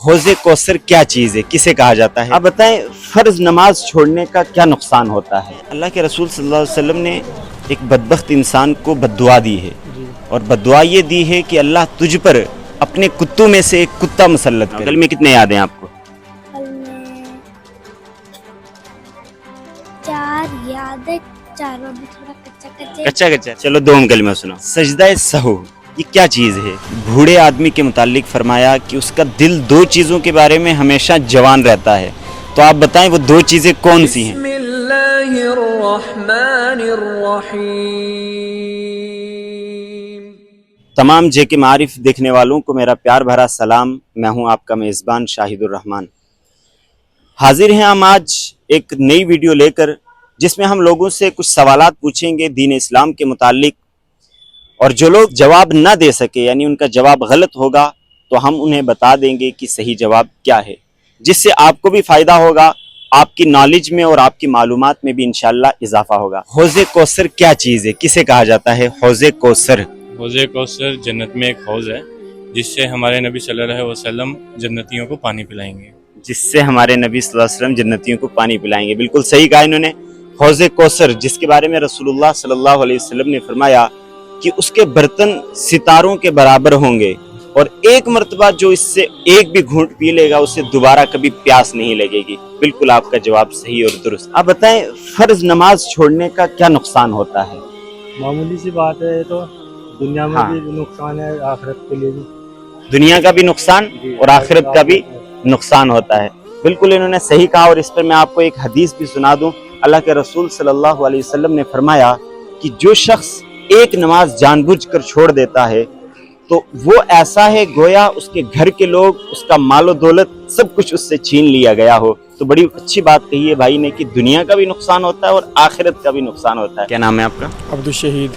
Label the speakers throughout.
Speaker 1: حوض کوثر کیا چیز ہے, کسے کہا جاتا ہے؟ آپ بتائیں فرض نماز چھوڑنے کا کیا نقصان ہوتا ہے؟ اللہ کے رسول صلی اللہ علیہ وسلم نے ایک بدبخت انسان کو بددعا دی ہے, اور بددعا یہ دی ہے کہ اللہ تجھ پر اپنے کتوں میں سے ایک کتا مسلط کرے. کل میں کتنے یاد ہیں آپ کو؟
Speaker 2: کل میں 4 یاد ہے, چاروں بھی تھوڑا کچا
Speaker 1: کچا. چلو دوم کلمہ سنا. سجدہ سہو یہ کیا چیز ہے؟ بوڑھے آدمی کے متعلق فرمایا کہ اس کا دل 2 چیزوں کے بارے میں ہمیشہ جوان رہتا ہے, تو آپ بتائیں وہ 2 چیزیں کون سی ہیں؟
Speaker 3: بسم اللہ الرحمن الرحیم.
Speaker 1: تمام جے کے معارف دیکھنے والوں کو میرا پیار بھرا سلام. میں ہوں آپ کا میزبان شاہد الرحمان. حاضر ہیں ہم آج ایک نئی ویڈیو لے کر, جس میں ہم لوگوں سے کچھ سوالات پوچھیں گے دین اسلام کے متعلق, اور جو لوگ جواب نہ دے سکے یعنی ان کا جواب غلط ہوگا تو ہم انہیں بتا دیں گے کہ صحیح جواب کیا ہے, جس سے آپ کو بھی فائدہ ہوگا, آپ کی نالج میں اور آپ کی معلومات میں بھی انشاءاللہ اضافہ ہوگا. حوض کوثر کیا چیز ہے, کسے کہا جاتا ہے حوض کوثر؟
Speaker 4: حوض کوثر جنت میں ایک حوض ہے جس سے ہمارے نبی صلی اللہ علیہ وسلم جنتیوں کو پانی پلائیں گے.
Speaker 1: جس سے ہمارے نبی صلی اللہ علیہ وسلم جنتیوں کو پانی پلائیں گے. بالکل صحیح کہا انہوں نے. حوض کوثر جس کے بارے میں رسول اللہ صلی اللہ علیہ وسلم نے فرمایا کہ اس کے برتن ستاروں کے برابر ہوں گے, اور ایک مرتبہ جو اس سے ایک بھی گھونٹ پی لے گا اسے دوبارہ کبھی پیاس نہیں لگے گی. بالکل آپ کا جواب صحیح اور درست. آپ بتائیں فرض نماز چھوڑنے کا کیا نقصان ہوتا ہے؟
Speaker 5: معمولی سی بات ہے, تو دنیا میں
Speaker 1: ہاں.
Speaker 5: بھی نقصان ہے, آخرت کے لیے بھی.
Speaker 1: دنیا کا بھی نقصان اور آخرت کا بھی نقصان ہوتا ہے. بالکل انہوں نے صحیح کہا, اور اس پر میں آپ کو ایک حدیث بھی سنا دوں. اللہ کے رسول صلی اللہ علیہ وسلم نے فرمایا کہ جو شخص ایک نماز جان بوجھ کر چھوڑ دیتا ہے تو وہ ایسا ہے گویا اس کے گھر کے لوگ, اس کا مال و دولت سب کچھ اس سے چھین لیا گیا ہو. تو بڑی اچھی بات کہی ہے بھائی نے کہ دنیا کا بھی نقصان ہوتا ہے اور آخرت کا بھی نقصان ہوتا ہے. کیا نام ہے آپ کا؟
Speaker 5: عبدالشہید.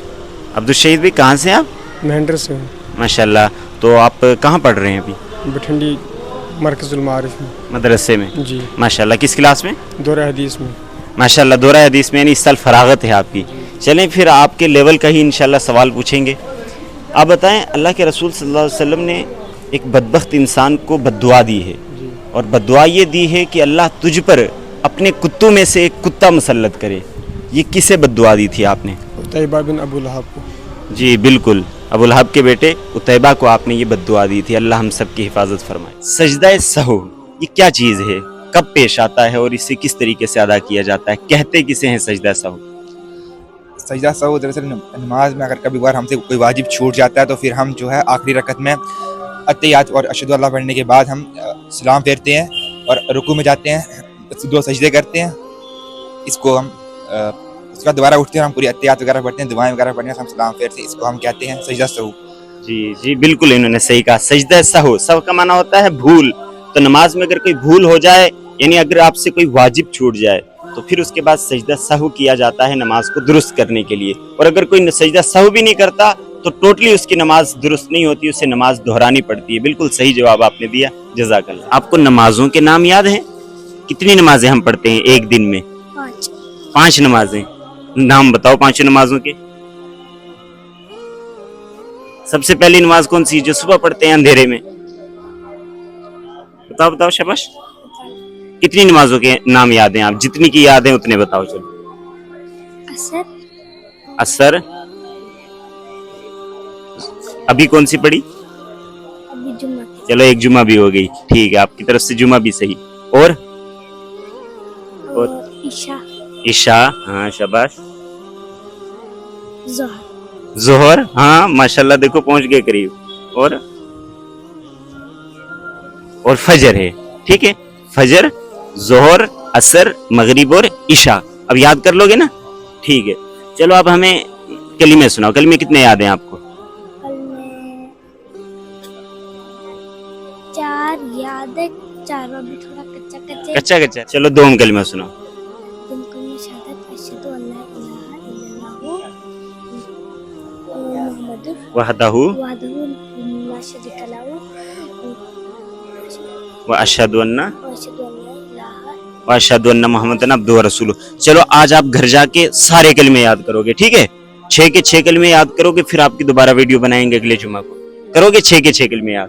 Speaker 1: عبدالشہید بھی کہاں سے آپ؟
Speaker 5: مہنڈر سے ہوں.
Speaker 1: ماشاءاللہ. تو آپ کہاں پڑھ رہے ہیں ابھی؟
Speaker 5: بٹھنڈی مرکز المعارف میں.
Speaker 1: مدرسے میں.
Speaker 5: جی.
Speaker 1: ماشاءاللہ. کس کلاس میں؟
Speaker 5: دورہ حدیث میں.
Speaker 1: ماشاءاللہ. دورہ حدیث میں, یعنی اس سال فراغت ہے آپ کی. چلیں پھر آپ کے لیول کا ہی انشاءاللہ سوال پوچھیں گے. آپ بتائیں اللہ کے رسول صلی اللہ علیہ وسلم نے ایک بدبخت انسان کو بددعا دی ہے, اور بددعا یہ دی ہے کہ اللہ تجھ پر اپنے کتوں میں سے ایک کتا مسلط کرے. یہ کسے بددعا دی تھی آپ نے؟
Speaker 5: عتیبہ بن ابو لہب کو.
Speaker 1: جی بالکل, ابو لہب کے بیٹے عتیبہ کو آپ نے یہ بددعا دی تھی. اللہ ہم سب کی حفاظت فرمائے. سجدہ سہو یہ کیا چیز ہے, کب پیش آتا ہے اور اسے کس طریقے سے ادا کیا جاتا ہے, کہتے کسے ہیں سجدہ سہو؟
Speaker 6: سجدہ سہو دراصل نماز میں اگر کبھی بار ہم سے کوئی واجب چھوٹ جاتا ہے تو پھر ہم جو ہے آخری رکعت میں اتحیات اور اشہد اللہ پڑھنے کے بعد ہم سلام پھیرتے ہیں اور رکوع میں جاتے ہیں, 2 سجدے کرتے ہیں. اس کو ہم اس کا دوبارہ اٹھتے ہیں, ہم پوری اتحیات وغیرہ پڑھتے ہیں, دعائیں وغیرہ پڑھتے ہیں, ہم سلام پھیرتے ہیں. اس کو ہم کہتے ہیں سجدہ سہو.
Speaker 1: جی بالکل انہوں نے صحیح کہا. سجدہ سہو, سہو کا معنی ہوتا ہے بھول. تو نماز میں اگر کوئی بھول ہو جائے یعنی اگر آپ سے کوئی واجب چھوٹ جائے تو پھر اس کے بعد سجدہ سہو کیا جاتا ہے نماز کو درست کرنے کے لیے. اور اگر کوئی سجدہ سہو بھی نہیں کرتا تو ٹوٹلی اس کی نماز درست نہیں ہوتی, اسے نماز دہرانی پڑتی ہے. بالکل صحیح جواب آپ نے دیا, جزاک اللہ. آپ کو نمازوں کے نام یاد ہیں؟ کتنی نمازیں ہم پڑھتے ہیں ایک دن میں؟ 5 نمازیں. نام بتاؤ 5 نمازوں کے. سب سے پہلی نماز کون سی جو صبح پڑھتے ہیں اندھیرے میں؟ بتاؤ شاباش. کتنی نمازوں کے نام یاد ہیں آپ؟ جتنی کی یاد ہیں اتنے بتاؤ. چلو. عصر. ابھی کون سی پڑھی؟
Speaker 2: ابھی جمعہ.
Speaker 1: چلو ایک جمعہ بھی ہو گئی, ٹھیک ہے, آپ کی طرف سے جمعہ بھی صحیح. اور عشاء. ہاں شاباش. ظہر. ہاں ماشاءاللہ, دیکھو پہنچ گئے قریب. اور فجر ہے. ٹھیک ہے, فجر, ظہر, عصر, مغرب اور عشاء. اب یاد کر لو گے نا, ٹھیک ہے. چلو اب ہمیں کلمے سناؤ. کلمے کتنے یاد ہیں آپ کو؟
Speaker 2: کل میں 4 یاد ہے, چاروں بھی تھوڑا
Speaker 1: کچا. چلو دوم کلمہ سناؤ. وحدہ واشہد ان محمد عبدہ ورسولہ. چلو آج آپ گھر جا کے سارے کلمے یاد کرو گے, ٹھیک ہے؟ 6 کے 6 کلمے یاد کرو گے, پھر آپ کی دوبارہ ویڈیو بنائیں گے اگلے جمعہ کو. کرو گے 6 کے 6 کلمے یاد؟